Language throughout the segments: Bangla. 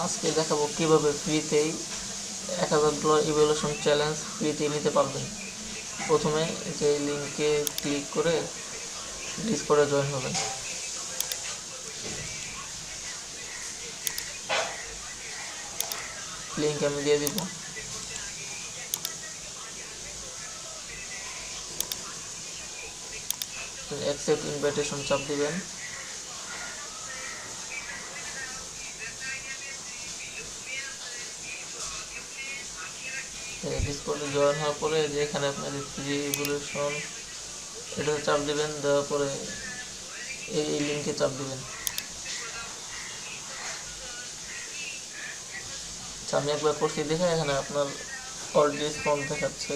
আজকে দেখাবো কিভাবে ফ্রিতেই 1000 ডলার ইভ্যালুয়েশন চ্যালেঞ্জ ফ্রিতে নিতে পারবেন। প্রথমে যে লিঙ্কে ক্লিক করে ডিসকর্ডে জয়েন হবেন। লিঙ্ক আমি দিয়ে দিব। অ্যাকসেপ্ট ইনভাইটেশন চাপ দিবেন। ডিসকর্ডে জয়েন হওয়ার পরে যে এখানে আপনাদের ফ্রি ইভ্যালুয়েশন এটাতে চাপ দিবেন। দেওয়ার পরে এই লিঙ্কে চাপ দিবেন। আমি একবার করছি দেখে এখানে আপনার অল ডিসকাউন্ট দেখাচ্ছে।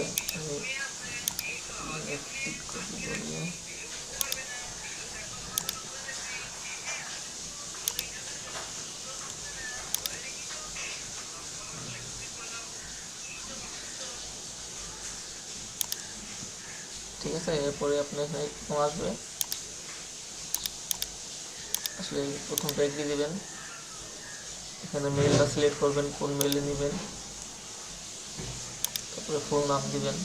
ঠিক আছে, এরপরে আপনি এখানে আসবে, আসলে প্রথম ট্যাগ দিয়ে দিবেন। এখানে মেইলটা সিলেক্ট করবেন, কোন মেইলে নেবেন, তারপরে ফুল নাম দিবেন,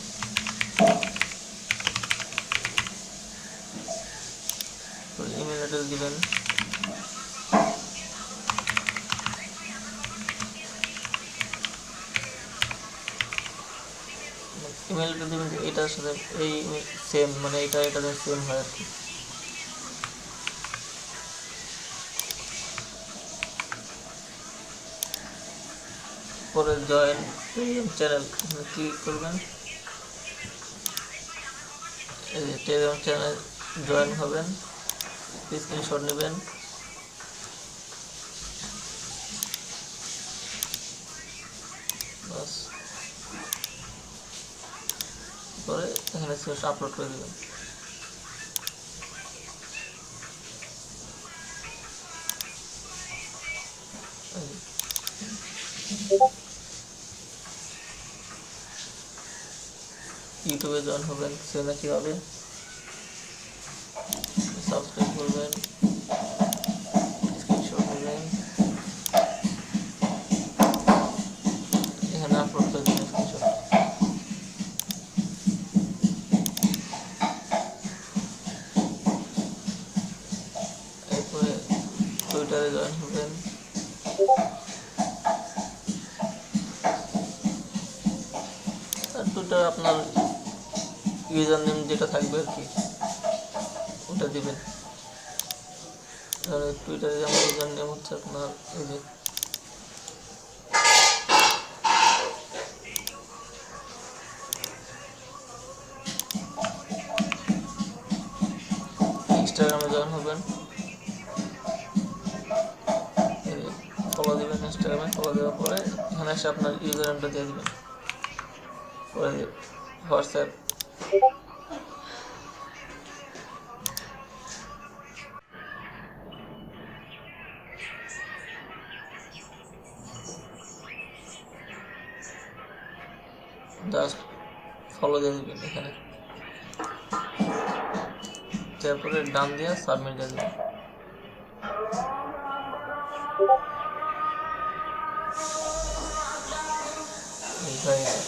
ইমেল অ্যাড্রেস দিবেন। ইমেল অ্যাড্রেস দিবেন এটার সাথে এই সেম, মানে এটাতে সেম হয় আর কি। পরে জয়েন চ্যানেল ক্লিক করবেন। এই যে টেলিগ্রাম চ্যানেল জয়েন হবেন, স্ক্রিনশট নেবেন। বাস, পরে এখানে স্ক্রিনশট আপলোড করে দেবেন। ইউটিউবে জয়েন হবেন, সেটা কীভাবে সাবস্ক্রাইব করবেন, স্ক্রিনশট নেবেন, এখানে আপলোড করে দেবেন স্ক্রিনশট। এরপরে টুইটারে জয়েন হবেন। আর টুইটার আপনার ইউজার নেম যেটা থাকবে আর কি ওটা দিবেন। টুইটারে আমার ইউজার নেম হচ্ছে আপনার এই যে ইনস্টাগ্রামে জয়েন হবেন, ফলো দিবেন। ইনস্টাগ্রামে ফলো দেওয়ার পরে এখানে এসে আপনার ইউজার নেমটা দিয়ে দিবেন। পরে হোয়াটসঅ্যাপ জাস্ট ফলো দিয়ে দিবেন এখানে, তারপরে ডান দিয়ে সাবমিট দিয়ে দেবেন। এই হয়ে গেছে।